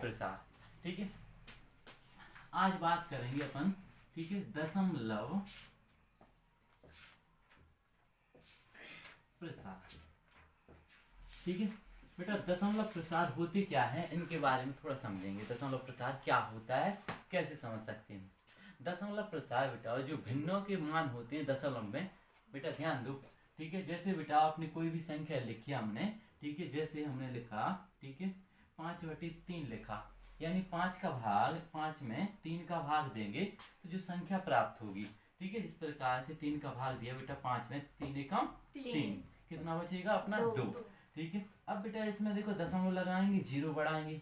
प्रसार। ठीक है, आज बात करेंगे अपन, ठीक है, दशमलव प्रसार। ठीक है बेटा, दशमलव प्रसार होते क्या है इनके बारे में थोड़ा समझेंगे। दशमलव प्रसार क्या होता है, कैसे समझ सकते हैं। दशमलव प्रसार बेटा जो भिन्नों के मान होते हैं दशमलव में, बेटा ध्यान दो। ठीक है, जैसे बेटा आपने कोई भी संख्या लिखी हमने, ठीक है, जैसे हमने लिखा, ठीक है, 5/3 लिखा, यानी 5 का भाग 5 में 3 का भाग देंगे तो जो संख्या प्राप्त होगी, ठीक है, इस प्रकार से 3 का भाग दिया बेटा 5 में, 3 एकम 3, कितना बचेगा अपना 2। ठीक है, अब बेटा इसमें देखो दशमलव लगाएंगे, 0 बढ़ाएंगे,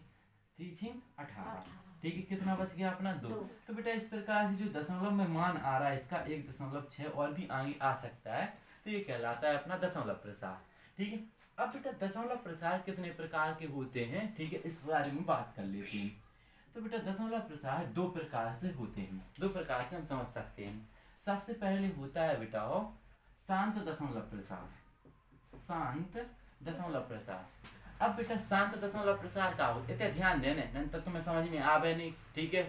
3 18, ठीक है, कितना बच गया अपना 2। तो बेटा इस प्रकार से जो दशमलव में मान आ रहा है इसका 1.6 और भी आगे आ सकता है, तो ये कहलाता है अपना दशमलव प्रसार। ठीक है, अब बेटा दशमलव प्रसार कितने प्रकार के होते हैं, ठीक है, इस बारे में बात कर लेते हैं। तो बेटा दशमलव प्रसार 2 प्रकार से होते हैं, 2 प्रकार से हम समझ सकते हैं। सबसे पहले होता है बेटा शांत दशमलव प्रसार, शांत दशमलव प्रसार। अब बेटा शांत दशमलव प्रसार का होता है, ध्यान देने नंतर तुम्हें समझ में आवे नहीं। ठीक है,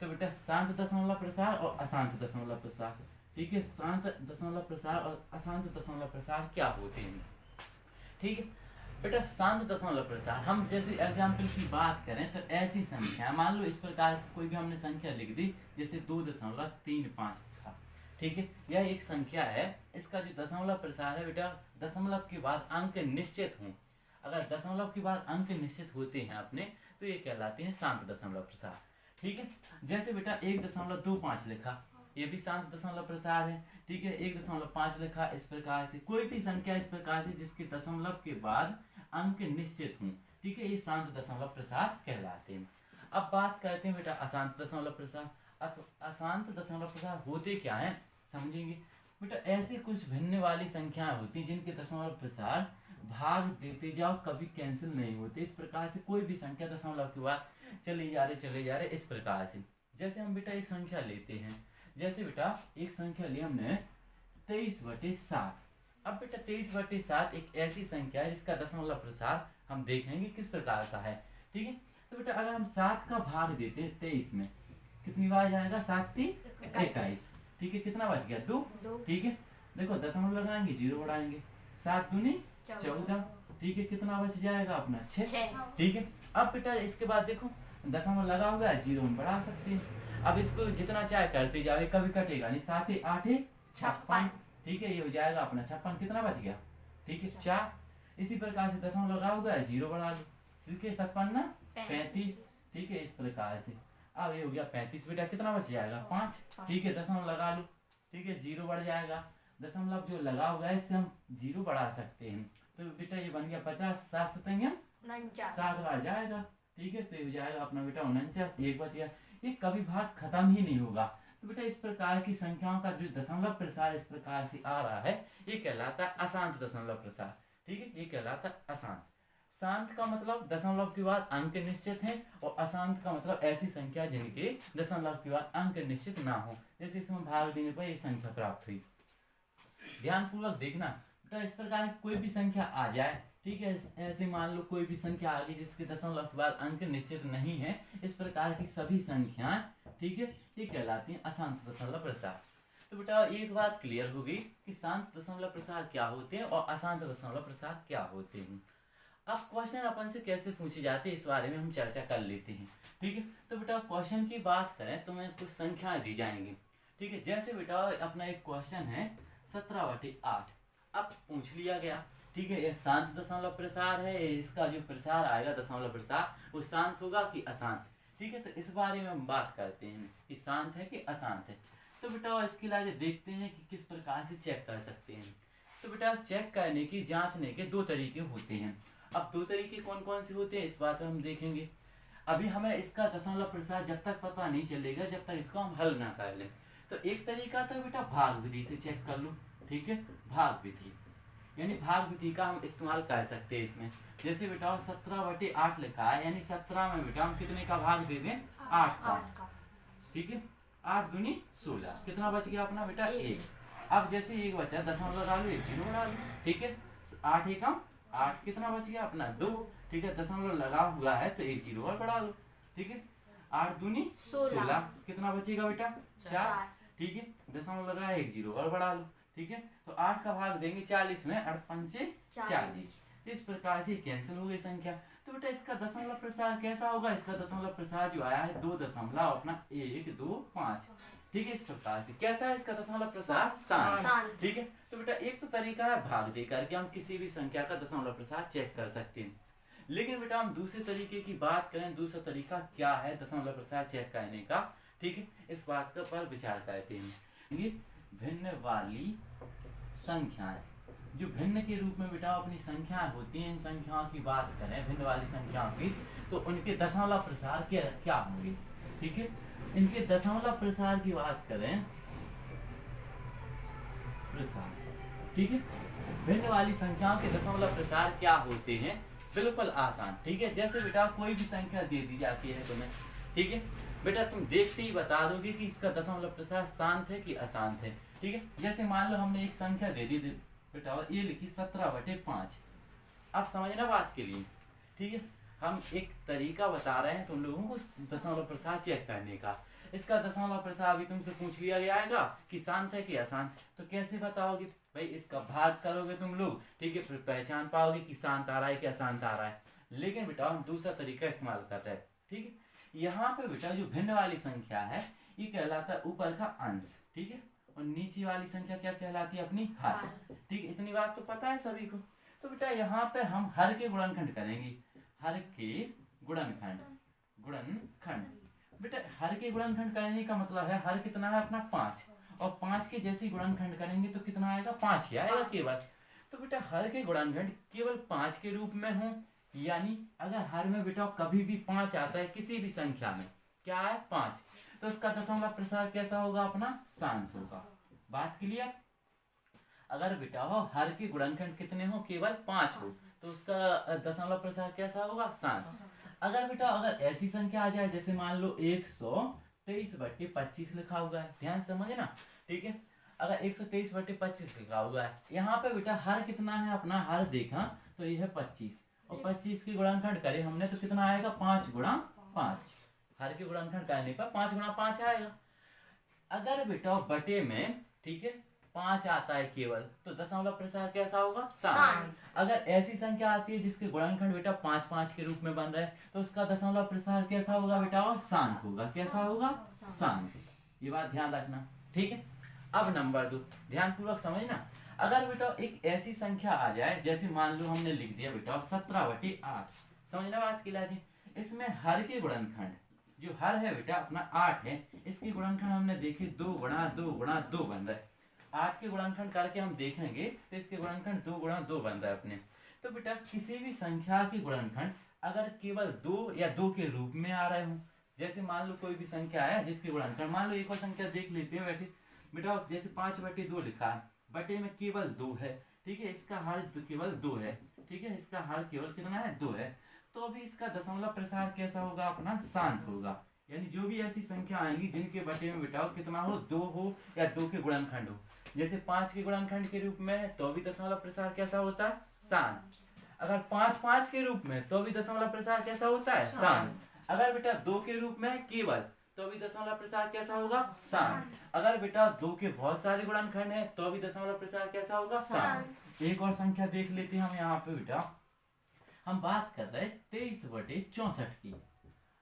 तो बेटा शांत दशमलव प्रसार और अशांत दशमलव प्रसार। ठीक है, शांत दशमलव प्रसार और अशांत दशमलव प्रसार क्या होते हैं। ठीक है बेटा, शांत दशमलव प्रसार हम जैसे एग्जाम्पल की बात करें तो ऐसी संख्या, मान लो इस प्रकार कोई भी हमने संख्या लिख दी, जैसे 2.35 था। ठीक है, यह एक संख्या है, इसका जो दशमलव प्रसार है बेटा, दशमलव के बाद अंक निश्चित हों, अगर दशमलव के बाद अंक निश्चित होते हैं अपने, तो ये कहलाते हैं शांत दशमलव प्रसार। ठीक है, जैसे बेटा 1.25 लिखा, ये भी शांत दशमलव प्रसार है। ठीक है, 1.5 लिखा, इस प्रकार से कोई भी संख्या इस प्रकार से जिसके दशमलव के बाद अंक निश्चित हों, ठीक है, ये शांत दशमलव प्रसार कहलाते हैं। अब बात करते हैं बेटा अशांत दशमलव प्रसार। अशांत दशमलव प्रसार होते क्या है समझेंगे। बेटा ऐसे कुछ भिन्न वाली संख्याएं होती हैं जिनके दशमलव प्रसार भाग देते जाओ कभी कैंसिल नहीं होते, इस प्रकार से कोई भी संख्या दशमलव के बाद चले जा रहे इस प्रकार से। जैसे हम बेटा एक संख्या लेते हैं, जैसे बेटा एक संख्या ली हमने 23/7। अब बेटा 23/7 एक ऐसी संख्या है जिसका दशमलव प्रसार हम देखेंगे किस प्रकार का है। ठीक है, तो बेटा अगर हम 7 का भाग देते हैं 23 में, कितनी बार जाएगा, 7×3 21। ठीक है, कितना बच गया 2। ठीक है, देखो दशमलव लगाएंगे, 0 बढ़ाएंगे, 7×2 = 14। ठीक है, कितना बच जाएगा अपना 6। ठीक है, अब बेटा इसके बाद देखो दशमलव लगा हुआ है, 0 में बढ़ा सकते हैं। अब इसको जितना चाहे करते जाओगे कभी कटेगा नहीं, 7 × 8 = 56। ठीक है, ये हो जाएगा अपना 56, कितना बच गया, ठीक है 4। इसी प्रकार से दशमलव लगा हुआ है, 0 बढ़ा लो, ठीक है 57 × 35। ठीक है, इस प्रकार से अब ये हो गया 35, बेटा कितना बच जाएगा 5। ठीक है, दशमलव लगा लो, ठीक है 0 बढ़ जाएगा, दशमलव जो लगा हुआ है इससे हम 0 बढ़ा सकते हैं, तो बेटा ये बन गया 50, 7 × 7 = 7 बार जाएगा। ठीक है, तो ये हो जाएगा अपना बेटा 49, 1 बच गया, ये कभी भाग खत्म ही नहीं होगा। तो बेटा इस प्रकार की संख्याओं का जो दशमलव प्रसार इस प्रकार से आ रहा है, ये कहलाता है अशांत दशमलव प्रसार। ठीक है, ये कहलाता है अशांत। शांत का मतलब दशमलव के बाद अंक निश्चित है, और अशांत का मतलब ऐसी संख्या जिनके दशमलव के बाद अंक निश्चित ना हो, जैसे इसमें भाग देने पर ये संख्या प्राप्त हुई। ध्यानपूर्वक देखना बेटा, इस प्रकार की कोई भी संख्या आ जाए, ठीक है, ऐसे मान लो कोई भी संख्या आ गई जिसके दशमलव के बाद अंक निश्चित नहीं है, इस प्रकार की सभी संख्याएं, ठीक है, ये कहलाती हैं अशांत दशमलव प्रसार। तो बेटा एक बात क्लियर होगी कि शांत दशमलव प्रसार क्या होते हैं और अशांत दशमलव प्रसार क्या होते हैं। अब क्वेश्चन अपन से कैसे पूछे जाते हैं इस बारे में हम चर्चा कर लेते हैं। ठीक है, तो बेटा क्वेश्चन की बात करें तो मैं कुछ संख्याएं दी जाएंगी। ठीक है, जैसे बेटा अपना एक क्वेश्चन है 17/8, अब पूछ लिया गया, ठीक है, ये शांत दशमलव प्रसार है, इसका जो प्रसार आएगा दशमलव प्रसार वो शांत होगा कि अशांत। ठीक है, तो इस बारे में हम बात करते हैं कि शांत है कि अशांत है। तो बेटा इसके लिए देखते हैं कि किस प्रकार से चेक कर सकते हैं। तो बेटा चेक करने की जांचने के 2 तरीके होते हैं। अब 2 तरीके कौन कौन से होते हैं इस बात में हम देखेंगे। अभी हमें इसका दशमलव प्रसार जब तक पता नहीं चलेगा जब तक इसको हम हल ना कर लें। तो एक तरीका तो बेटा भाग विधि से चेक कर लो। ठीक है, भाग विधि यानी भाग विधि का हम इस्तेमाल कर सकते हैं इसमें। जैसे बेटा 17/8 लिखा है, यानी 17 में बेटा हम कितने का भाग दे दें, 8 का। ठीक है, 8×2 = 16, कितना बच गया अपना बेटा 1। अब जैसे 1 बचा, दशमलव लगा लो, 1 0 बढ़ा लो। ठीक है, 8 × 1 = 8, कितना बच गया अपना 2। ठीक है, दशमलव लगा हुआ है तो 1 0 और बढ़ा लो, ठीक है। 8 दूनी 16, कितना बचेगा बेटा 4, ठीक है। दशमलव लगाया 1 0 और बढ़ा लो, ठीक है। तो 8 का भाग देंगे 40 में, 8 पंचे 40, इस प्रकार से कैंसिल हो गई संख्या। तो बेटा इसका दशमलव प्रसार कैसा होगा, इसका दशमलव प्रसार जो आया है 2.125, ठीक है। इस प्रकार से कैसा है इसका दशमलव प्रसार, शांत, ठीक है। तो बेटा एक तो तरीका है भाग दे करके हम किसी भी संख्या का दशमलव प्रसार चेक कर सकते हैं, लेकिन बेटा हम दूसरे तरीके की बात करें, दूसरा तरीका क्या है दशमलव प्रसार चेक करने का, ठीक है। इस बात का पर विचार करते हैं। ये भिन्न वाली संख्याएं, जो भिन्न के रूप में बेटा अपनी संख्याएं होती हैं, इन संख्याओं की बात करें भिन्न वाली संख्याओं की, तो उनके दशमलव प्रसार क्या होंगे, ठीक है। इनके दशमलव प्रसार की बात करें, प्रसार, ठीक है। भिन्न वाली संख्याओं के दशमलव प्रसार क्या होते हैं, बिल्कुल आसान, ठीक है। जैसे बेटा कोई भी संख्या दे दी जाती है तुम्हें, ठीक है। बेटा तुम देखते ही बता दोगे कि इसका दशमलव प्रसार शांत है कि अशांत है, ठीक है। जैसे मान लो हमने एक संख्या दे दी बेटा और ये लिखी 17/5, अब समझना बात के लिए, ठीक है। हम एक तरीका बता रहे हैं तुम लोगों को दशमलव प्रसार चेक करने का। इसका दशमलव प्रसार अभी तुमसे पूछ लिया जाएगा कि शांत है कि अशांत, तो कैसे बताओगे भाई, इसका भाग करोगे तुम लोग, ठीक है, फिर पहचान पाओगे कि शांत आ रहा है कि अशांत आ रहा है। लेकिन बेटा हम दूसरा तरीका इस्तेमाल कर रहे हैं, ठीक है। यहाँ पे बेटा जो भिन्न वाली संख्या है ये कहलाता है ऊपर का अंश, ठीक है, और नीचे वाली संख्या क्या कहलाती है, अपनी हर, ठीक है। इतनी बात तो पता है सभी को। तो बेटा यहाँ पे हम हर के गुणनखंड करेंगे, हर के गुणनखंड, बेटा हर के गुणनखंड करने का मतलब है हर कितना है अपना 5, और 5 के जैसे गुणनखंड करेंगे तो कितना आएगा, 5 ही आएगा केवल। तो बेटा हर के गुणनखंड केवल 5 के रूप में हो, यानी अगर हर में बेटा कभी भी 5 आता है किसी भी संख्या में, क्या है 5, तो उसका दशमलव प्रसार कैसा होगा, अपना शांत होगा। बात क्लियर। अगर बेटा हो हर के गुणनखंड कितने हो, केवल 5 हो, तो उसका दशमलव प्रसार कैसा होगा, शांत। अगर बेटा अगर ऐसी संख्या आ जाए जैसे मान लो 123/25 लिखा हुआ है, ध्यान से समझना, ठीक है। अगर 123/25 लिखा हुआ है, यहाँ पे बेटा हर कितना है, अपना हर देखा तो ये है 25, और 25 की गुणनखंड करे हमने तो कितना आएगा, 5 गुणा 5, हर के गुणनखंड करने पर 5 गुणा 5 आएगा। अगर बेटा बटे में, ठीक है, 5 आता है केवल, तो दशमलव प्रसार कैसा होगा, शांत। अगर ऐसी संख्या आती है जिसके गुणनखंड बेटा 5-5 के रूप में बन रहे हैं, तो उसका दशमलव प्रसार कैसा होगा बेटा, शांत होगा। कैसा होगा, शांत। ये बात ध्यान रखना, ठीक है। अब नंबर 2 ध्यान पूर्वक समझना। अगर बेटा एक ऐसी संख्या आ जाए जैसे मान लो हमने लिख दिया बेटा 17/8, समझना बात की लाजी, इसमें हर के गुणनखंड जो हर है बेटा अपना 8 है, इसके गुणनखंड हमने देखे 2 गुणा 2 गुणा 2 बन रहा है। 8 के गुणनखंड करके हम देखेंगे तो इसके गुणनखंड 2 गुणा 2 बन रहा है अपने। तो बेटा किसी भी संख्या के गुणनखंड अगर केवल 2 या 2 के रूप में आ रहे हो, जैसे मान लो कोई भी संख्या है जिसके गुणनखंड, मान लो एक और संख्या देख लेते हैं बैठे बेटा, जैसे 5/2 लिखा है, बटे में केवल 2 है, ठीक है, इसका हर केवल 2 है, ठीक है, इसका हर केवल कितना है, 2 है, तो अभी इसका दशमलव प्रसार कैसा होगा, अपना शांत होगा। यानी जो भी ऐसी संख्या आएंगी जिनके बटे में बेटा कितना हो, 2 हो या 2 के गुणनखंड हो, जैसे 5 के गुणनखंड के रूप में, तो भी दशमलव प्रसार कैसा होता है, शांत। अगर 5-5 के रूप में, तो भी दशमलव प्रसार कैसा होता है, शांत। अगर बेटा 2 के रूप में केवल, तो भी दशमलव प्रसार कैसा होगा, शांत। अगर बेटा 2 के बहुत सारे गुणनखंड है, तो भी दशमलव प्रसार कैसा होगा, शांत। एक और संख्या देख लेते हैं हम यहाँ पे बेटा, हम बात कर रहे हैं 23/64 की।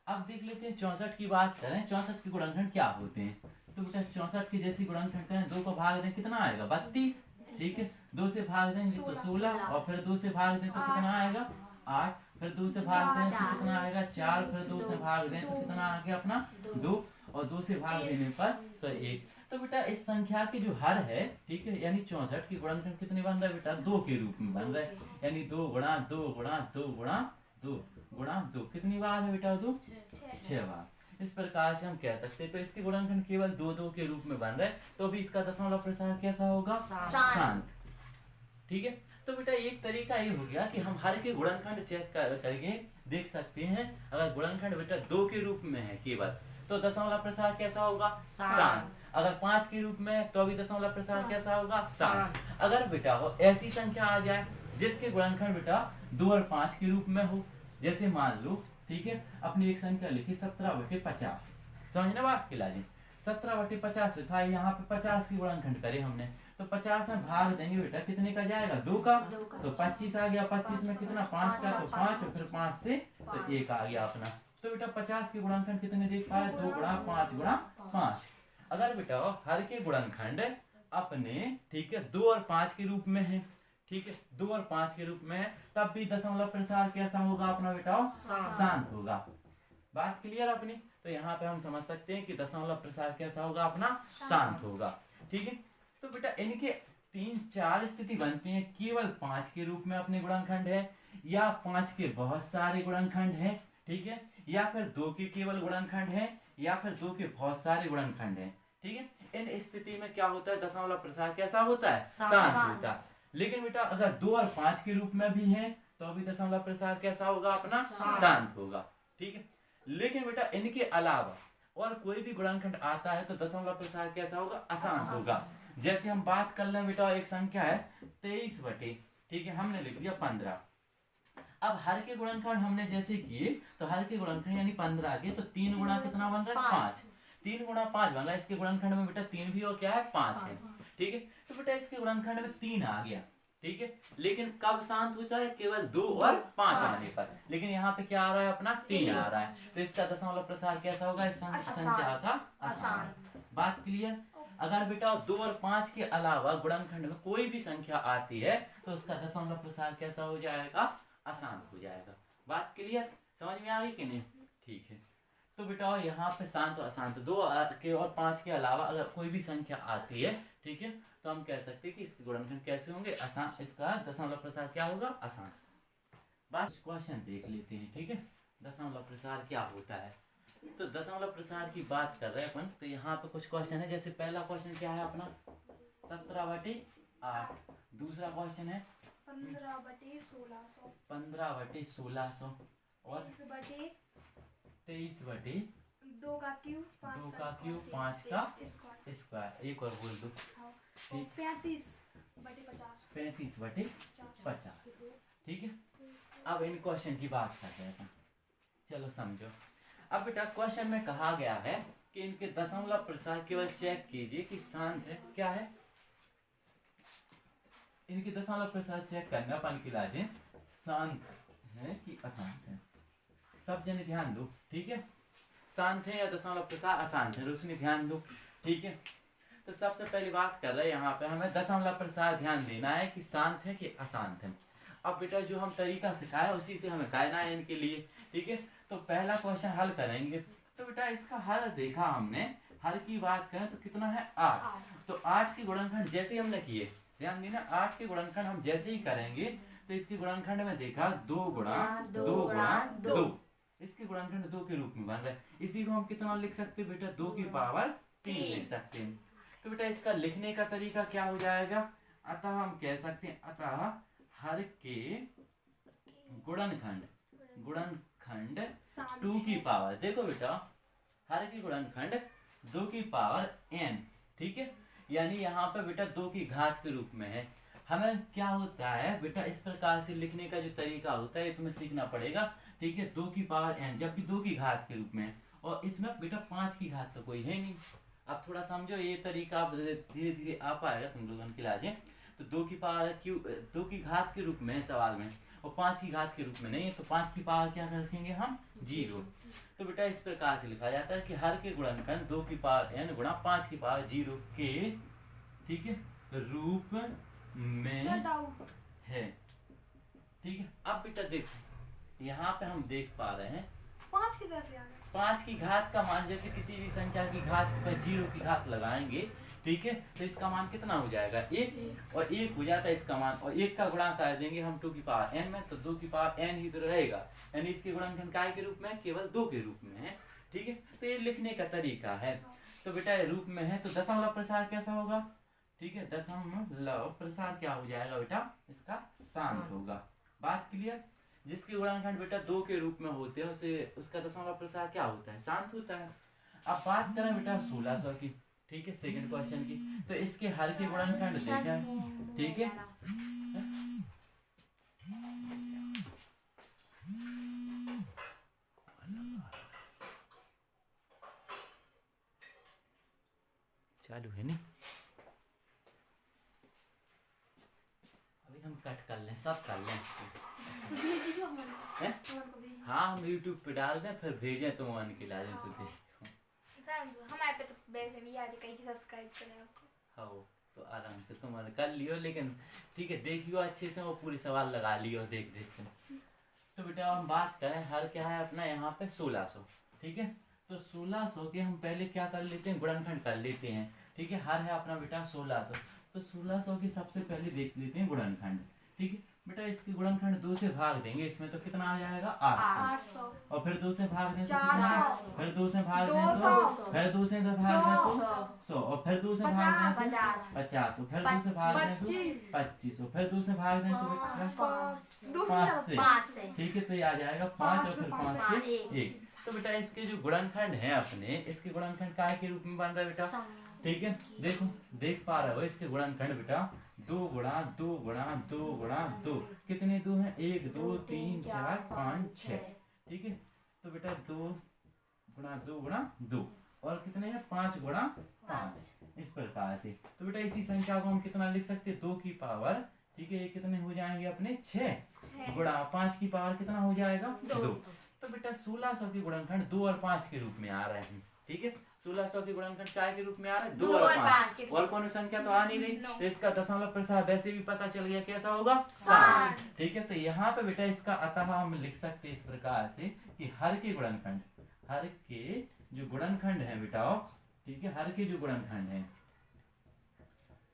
अब देख लेते हैं 64 की बात करें, 64 के गुणनखंड क्या होते हैं, तो बेटा 64 की जैसी गुणनखंड करें, 2 को भाग दें कितना आएगा, 32, ठीक है, 2 से भाग देंगे तो 16, और फिर 2 से भाग दें तो कितना आएगा, 8, फिर 2 से भाग दें तो कितना आएगा, 4, फिर 2 से भाग दें तो कितना आ गया अपना 2, और 2 से भाग देने पर तो 1। तो बेटा इस संख्या की जो हर है, ठीक है, यानी 64 की गुणनखंड कितने बन रहा है बेटा, 2 के रूप में बन रहा है, यानी 2 गुणा 2 गुणा 2 गुणा 2 गुणा 2, कितनी बार है बेटा, 2 6 बार। इस प्रकार से हम कह सकते हैं, तो इसके गुणनखंड केवल 2-2 के रूप में बन रहे हैं, तो भी इसका दशमलव प्रसार कैसा होगा, शांत, ठीक है। तो बेटा एक तरीका ये हो गया कि हम हर के गुणनखंड चेक करके देख सकते हैं। अगर गुणनखंड बेटा 2 के रूप में है केवल, तो दशमलव प्रसार कैसा होगा, शांत। अगर 5 के रूप में, तो भी दशमलव प्रसार कैसा होगा, शांत। अगर बेटा हो ऐसी संख्या आ जाए जिसके गुणनखंड बेटा 2 और 5 के रूप में हो, जैसे मान लो ठीक है, अपनी एक संख्या लिखी 17/50। समझने बात की लाजी, 17/50 लिखा है, यहाँ पे 50 की गुणनखंड करे हमने, तो 50 में भाग देंगे बेटा कितने का जाएगा, 2 का, तो 25 आ गया, 25 में कितना 5 का, तो 5 और फिर 5 से तो 1 आ गया अपना। तो बेटा 50 के गुणनखंड कितने देख पाए, 2 गुणा 5 गुणा 5। अगर बेटा हर के गुणनखंड अपने, ठीक है, 2 और 5 के रूप में है, ठीक है, 2 और 5 के रूप में है, तब भी दशमलव प्रसार कैसा होगा अपना बेटा, शांत होगा। बात क्लियर अपनी, तो यहाँ पे हम समझ सकते हैं कि दशमलव प्रसार कैसा होगा अपना, शांत होगा। ठीक है, तो बेटा इनके 3-4 स्थिति बनती हैं, केवल 5 के रूप में अपने गुणनखंड है, या 5 के बहुत सारे गुणनखंड है, ठीक है, या फिर 2 के केवल गुणनखंड है, या फिर 2 के बहुत सारे गुणनखंड है। ठीक है, इन स्थिति में क्या होता है, दशमलव प्रसार कैसा होता है, शांत होता है। लेकिन बेटा अगर 2 और 5 के रूप में भी है तो अभी दशमलव प्रसार कैसा होगा अपना, शांत होगा। ठीक है, लेकिन बेटा इनके अलावा और कोई भी गुणनखंड आता है तो दशमलव प्रसार कैसा होगा, अशांत होगा। जैसे हम बात कर लें बेटा, एक संख्या है 23 ठीक है, हमने लिख दिया 15। अब हर के गुणनखंड हमने जैसे किए, तो हर के गुणनखंड यानी 15 के, तो 3 गुणा कितना बन रहा है, 5। 3 गुणा 5 बन रहा है, इसके गुणनखंड में बेटा 3 भी और क्या है, 5 है। ठीक है, तो बेटा इसके गुणनखंड में 3 आ गया। ठीक है, लेकिन कब शांत होता है, केवल 2 और 5 आने पर। लेकिन यहाँ पे क्या आ रहा है अपना, 3 आ रहा है, तो इसका दशमलव प्रसार कैसा होगा, इस संख्या का अशांत। बात क्लियर। अगर बेटा 2 और 5 के अलावा गुणनखंड में कोई भी संख्या आती है तो उसका दशमलव प्रसार कैसा हो जाएगा, अशांत हो जाएगा। बात क्लियर, समझ में आ गई कि नहीं। ठीक है, तो बेटा यहाँ पे शांत और अशांत 2 के और 5 के अलावा अगर कोई भी संख्या आती है, ठीक है, तो हम कह सकते हैं कि इसके गुणनखंड कैसे होंगे, अशांत, इसका दशमलव प्रसार क्या होगा, अशांत। बात क्वेश्चन देख लेते हैं। ठीक है, दशमलव प्रसार क्या होता है, तो दशमलव प्रसार की बात कर रहे हैं अपन, तो यहाँ पे कुछ क्वेश्चन है। जैसे पहला क्वेश्चन क्या है अपना, 17/8। दूसरा क्वेश्चन है 15/1600। 15/1600 और 23/2 का क्यूब 5 का स्क्वायर। एक और बोल दो, 35/50। 35/50। ठीक है, अब इन क्वेश्चन की बात करते हैं, चलो समझो। अब बेटा क्वेश्चन में कहा गया है कि इनके दशमलव प्रसार केवल चेक कीजिए कि शांत है, क्या है, इनके दशमलव प्रसार चेक करना अपन की लाजे, शांत है कि अशांत है। सब जने ध्यान दो। ठीक है, शांत है या दशमलव प्रसार अशांत है, रोशनी ध्यान दो। ठीक है, तो सबसे पहली बात कर रहे हैं यहाँ पे हमें दशमलव प्रसार ध्यान देना है कि शांत है कि अशांत है। अब बेटा जो हम तरीका सिखाया उसी से हमें कहना है इनके लिए। ठीक है, तो पहला क्वेश्चन हल करेंगे। तो बेटा इसका हल देखा हमने, हल की बात करें तो कितना है, 8। तो 8 के गुणनखंड जैसे ही हमने किए, ध्यान देना, 8 के गुणनखंड हम जैसे ही करेंगे तो इसके गुणनखंड में देखा 2 गुणा 2। इसके गुणनखंड 2 के रूप में बन रहा है। इसी को हम कितना लिख सकते हैं बेटा, 2 की पावर 3 लिख सकते हैं। तो बेटा इसका लिखने का तरीका क्या हो जाएगा, अतः हम कह सकते हैं, अतः हर के गुणनखंड 2 की पावर, देखो बेटा हर की गुणनखंड 2 की पावर n। ठीक है, यानी यहाँ पे बेटा 2 की घात के रूप में है। हमें क्या होता है बेटा, इस प्रकार से लिखने का जो तरीका होता है तुम्हें सीखना पड़ेगा। ठीक है, 2 की पावर n, जबकि 2 की घात के रूप में, और इसमें बेटा 5 की घात तो कोई है नहीं। अब थोड़ा समझो, ये तरीका अब धीरे धीरे आ पाएगा तुम लोगों की लाजे। तो 2 की पावर क्यों 2 की घात के रूप में है सवाल में, और 5 की घात के रूप में नहीं है, तो 5 की पावर क्या रखेंगे हम, 0। तो बेटा इस प्रकार से लिखा जाता है कि हर के गुणनखंड 2 की पावर n गुणा 5 की पावर 0 के, ठीक है, रूप में है। ठीक है, अब बेटा देखो यहाँ पे हम देख पा रहे हैं 5 की तरह से आ गया। 5 की घात का मान, जैसे किसी भी संख्या की घात पर 0 की घात लगाएंगे, ठीक है, तो इसका मान कितना हो जाएगा, 1, और 1 हो जाता है इसका मान, और 1 का गुणा कर देंगे हम 2 की पावर n में, तो 2 की पावर n ही तो रहेगा, यानी इसके गुणनखंड काय के रूप में, केवल 2 के रूप में है। ठीक है, तो ये लिखने का तरीका है। तो बेटा रूप में है, तो दशमलव प्रसार कैसा होगा, ठीक है, दशमलव प्रसार क्या हो जाएगा बेटा, इसका शांत होगा। बात क्लियर। जिसके गुणनखंड बेटा 2 के रूप में होते हैं उसे, उसका दशमलव प्रसार क्या होता है, शांत होता है। अब बात करें बेटा 1600 की, ठीक है, सेकंड क्वेश्चन की, तो इसके हर के गुणनखंड देखा, ठीक है, चालू है नहीं, अभी हम कट कर लें, सब कर लें। भेजियो हमारे हैं? हमारे को भेजियो। हाँ हम यूट्यूब पे डाल दें फिर भेजें तुम वन के लाजन से देखो। हमारे पे तो वैसे भी याद है कहीं की सब्सक्राइब करें आपको। हाँ तो आराम से तुम कर लियो, लेकिन ठीक है देखियो अच्छे से, वो पूरी सवाल लगा लियो देख देख के। तो बेटा हम बात करें, हर क्या है अपना यहाँ पे 1600, ठीक है। तो 1600 के हम पहले क्या कर लेते हैं, गुणनखंड कर लेते हैं, ठीक है। हर है अपना बेटा 1600, तो 1600 की सबसे पहले देख लेते हैं गुणनखंड, ठीक है बेटा। इसके गुणनखंड 2 से भाग देंगे, इसमें तो कितना आ जाएगा 800, 800 और फिर 2 से भाग दें तो 400, फिर 2 से भाग दें 200, तो फिर 2 से भाग दें तो 100, और फिर 2 से भाग दें तो 50, और फिर 2 से भाग दें तो 25, और फिर 2 से भाग दें तो 5 से, ठीक है। तो ये आ जाएगा 5 और फिर 5 से 1। तो बेटा इसके जो गुणनखंड है अपने, इसके गुणनखंड काय के रूप में बन रहा है बेटा, ठीक है। देखो देख पा रहे हो इसके गुणनखंड बेटा 2 गुणा 2 गुणा 2 गुणा 2, कितने 2 हैं, 1 2 3 4 5 6, ठीक है। तो बेटा 2 गुणा 2 गुणा 2, और कितने हैं 5 गुणा 5, इस प्रकार से। तो बेटा इसी संख्या को हम कितना लिख सकते हैं, 2 की पावर, ठीक है। ये कितने हो जाएंगे अपने 6 गुणा 5 की पावर कितना हो जाएगा 2। तो बेटा 1600 के गुणनखंड 2 और 5 के रूप में आ रहे हैं, ठीक है। 1600 के गुणनखंड काय के रूप में आ रहा है, 2 और 5, और कौन संख्या तो आ नहीं रही, तो इसका दशमलव प्रसार वैसे भी पता चल गया कैसा होगा 7, ठीक है। तो यहाँ पे बेटा इसका अतः हम लिख सकते हैं इस प्रकार से कि हर के गुणनखंड, हर के जो गुणनखंड है बेटा, ठीक है, हर के जो गुणनखंड है,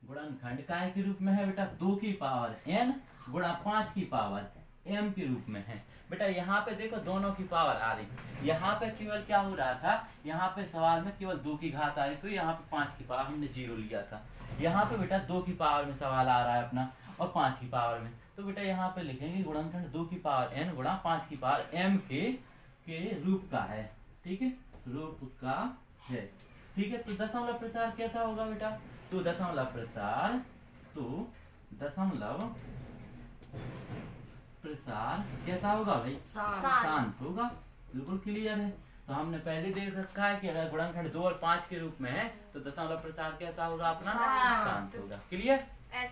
गुणनखंड काय के रूप में है बेटा, 2 की पावर n गुणा 5 की पावर m के रूप में है बेटा। यहाँ पे देखो दोनों की पावर आ रही, यहाँ पे केवल क्या हो रहा था, यहाँ पे सवाल में केवल 2 की घात आ रही, तो यहाँ पे 5 की पावर हमने 0 लिया था। यहाँ पे बेटा 2 की पावर में सवाल आ रहा है अपना, और 5 की पावर में, तो बेटा यहाँ पे लिखेंगे गुणनखंड 2 की पावर n गुणा 5 की पावर m के रूप का है, ठीक है, रूप का है, ठीक है। तो दशमलव प्रसार कैसा होगा बेटा, तो दशमलव प्रसार, तो दशमलव प्रसार कैसा होगा भाई, शांत होगा, बिल्कुल क्लियर है। तो हमने पहले देख रखा है कि अगर गुणनखंड 2 और 5 के रूप में है तो दशमलव प्रसार कैसा होगा अपना, शांत होगा, क्लियर,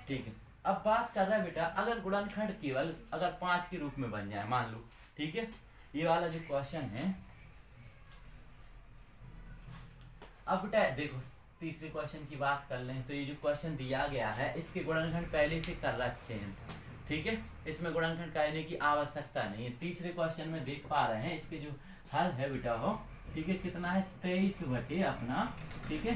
ठीक है। अब बात कर रहा है बेटा, अगर गुणनखंड केवल अगर 5 के रूप में बन जाए मान लो, ठीक है, ये वाला जो क्वेश्चन है। अब बेटा देखो तीसरे क्वेश्चन की बात कर लें, तो ये जो क्वेश्चन दिया गया है इसके गुणनखंड पहले से कर रखे हैं, ठीक है, इसमें गुणनखंड करने की आवश्यकता नहीं है। तीसरे क्वेश्चन में देख पा रहे हैं इसके जो हल है बेटा हो, ठीक है, कितना है 23 बटे अपना, ठीक है,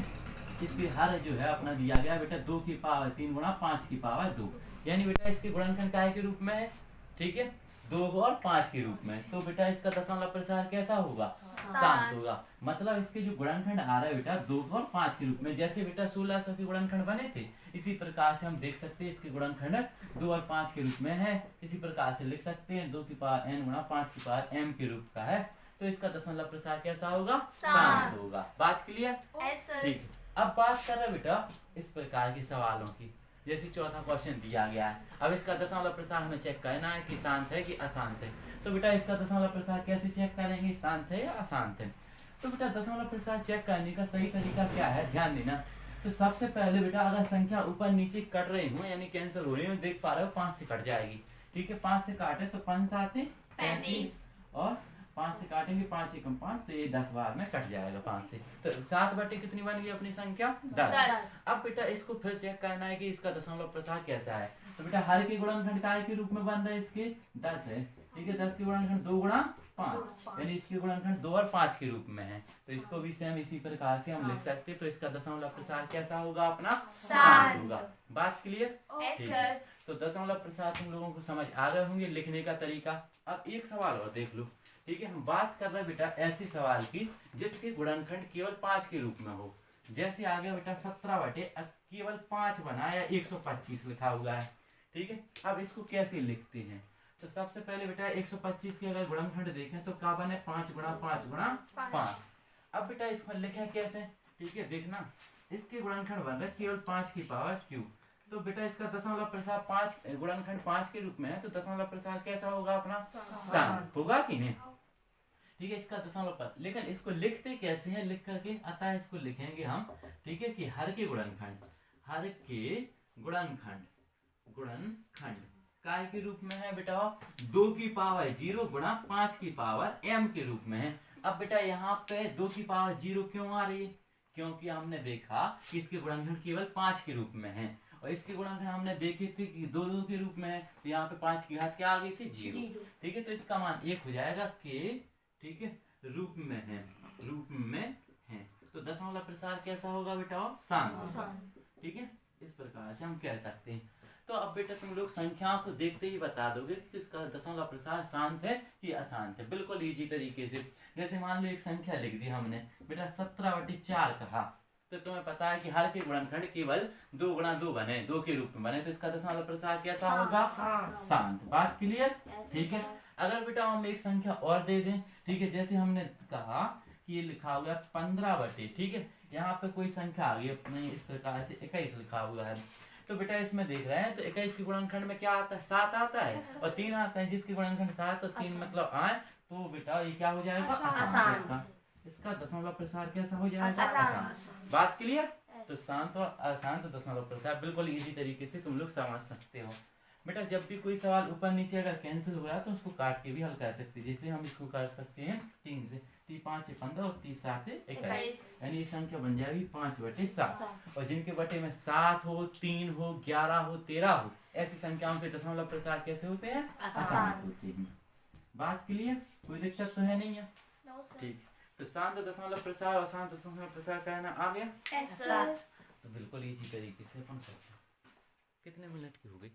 इसके हल जो है अपना दिया गया बेटा 2 की पावर 3 गुणा 5 की पावर 2, यानी बेटा इसके गुणनखंड काय के रूप में है, ठीक है, 2 और 5 के रूप में। तो बेटा इसका दशमलव प्रसार कैसा होगा, शांत होगा, मतलब इसके जो गुणनखंड आ रहा है बेटा 2 और 5 के रूप में, जैसे बेटा 1600 के गुणनखंड बने थे इसी प्रकार से हम देख सकते हैं इसके गुणनखंड 2 और 5 के रूप में है। इसी प्रकार से लिख सकते हैं 2 की पावर n गुणा 5 की पावर m के रूप का है, तो इसका दशमलव प्रसार कैसा होगा, शांत होगा। बात क्लियर, ठीक है। अब बात कर रहे बेटा इस प्रकार के सवालों की, जैसे चौथा क्वेश्चन दिया गया है, अब इसका दशमलव प्रसार हमें चेक करना है कि शांत है कि अशांत है। तो बेटा इसका दशमलव प्रसार कैसे चेक करेंगे, शांत है या अशांत है। तो बेटा दशमलव प्रसार चेक करने का सही तरीका क्या है, ध्यान देना। तो सबसे पहले बेटा अगर संख्या ऊपर नीचे कट रही हूँ यानी कैंसिल हो रही है, देख पा रहे हो 5 से कट जाएगी, ठीक है, 5 से काटे तो 5 आते 35, और 5 से काटेंगे 5 एकम 5, तो ये 10 बार में कट जाएगा 5 से, तो 7 बटे कितनी बन गई अपनी संख्या 10। अब बेटा इसको फिर चेक करना है कि इसका दशमलव प्रसार कैसा है। तो बेटा हर के गुणनखंड काय के रूप में बन रहा है, इसके 10 है, ठीक है, 10 के गुणनखंड 2 गुणा 5, यानी इसके गुणनखंड 2 और 5 के रूप में है, तो इसको भी सेम इसी प्रकार से हम लिख सकते हैं। तो इसका दशमलव प्रसार कैसा होगा अपना, शांत होगा। बात क्लियर, ठीक है। तो दशमलव प्रसार तुम लोगों को समझ आ गए होंगे, लिखने का तरीका। अब एक सवाल और देख लो, ठीक है, हम बात कर रहे हैं बेटा ऐसे सवाल की जिसके गुणनखंड केवल 5 के रूप में हो, जैसे आ गया बेटा 17 बटे केवल 5 बना या 125 लिखा हुआ है, ठीक है। अब इसको कैसे लिखते हैं, तो सबसे पहले बेटा 125 के अगर गुणनखंड देखें तो क्या बने 5 गुणा 5 गुणा 5। अब बेटा इसमें लिखें कैसे, ठीक है, देखना इसके गुणनखंड बन रहे केवल 5 की पावर क्यू, तो बेटा इसका दशमलव प्रसार 5 गुणनखंड 5 के रूप में है, तो दशमलव प्रसार कैसा होगा अपना, शांत होगा कि नहीं। ठीक है, इसका दशमलव पर, लेकिन इसको लिखते कैसे हैं, लिख करके अतः इसको लिखेंगे हम, ठीक है, कि हर के गुणनखंड, हर के गुणनखंड काय के रूप में है बेटा, 2 की पावर 0 गुणा 5 की पावर m के रूप में है। अब बेटा यहाँ पे 2 की पावर 0 क्यों आ रही है, क्योंकि हमने देखा कि इसके गुणनखंड केवल 5 के रूप में है, और इसके गुणनखंड हमने देखे थे कि 2 के रूप में है, तो यहाँ पे 5 की घात क्या आ गई थी, 0। ठीक है, तो इसका मान 1 हो जाएगा के, ठीक है, रूप में है। तो दशमलव प्रसार कैसा होगा बेटा, शांत। ठीक है, इस प्रकार से हम कह सकते हैं। तो अब बेटा तुम लोग संख्याओं को देखते ही बता दोगे कि इसका दशमलव प्रसार शांत है कि अशांत है, बिल्कुल इजी तरीके से। जैसे मान लो एक संख्या लिख दी हमने बेटा 17/4 कहा, तो तुम्हें पता है कि हर के गुणनखंड केवल 2 गुणा 2 बने, 2 के रूप में बने, तो इसका दशमलव प्रसार कैसा होगा, शांत। बात क्लियर, ठीक है। अगर बेटा हम एक संख्या और दे दें, ठीक है, जैसे हमने कहा कि ये लिखा हुआ है 15/, ठीक है, यहाँ पे कोई संख्या आ गई अपने इस प्रकार से 21 लिखा हुआ है, तो बेटा इसमें देख रहे हैं तो 21 के गुणनखंड में क्या आता है, 7 आता है और 3 आता है, जिसके गुणनखंड 7 और 3 मतलब 8, तो बेटा ये क्या हो जाएगा, अशांत। इसका दशमलव प्रसार कैसा हो जाएगा, अशांत। बात क्लियर। तो शांत और अशांत दशमलव प्रसार बिल्कुल इजी तरीके से तुम लोग समझ सकते हो। बेटा जब भी कोई सवाल ऊपर नीचे अगर कैंसिल हो रहा है तो उसको काट के भी हल कर सकते हैं। जैसे हम इसको कर सकते हैं 3 से, 5 है 15 और 30 7 है 21, यानी ये संख्या बन जाएगी 5/7। और जिनके बटे में 7 हो, 3 हो, 11 हो, 13 हो, ऐसी संख्याओं के दशमलव प्रसार कैसे होते हैं, अशांत होते हैं। बात क्लियर, कोई दिक्कत तो है नहीं है, ठीक। तो शांत दशमलव प्रसार और अशांत दशमलव प्रसार कहना आ गया, तो बिल्कुल इजी तरीके से अपन करते हैं। कितने मिनट की हो गई।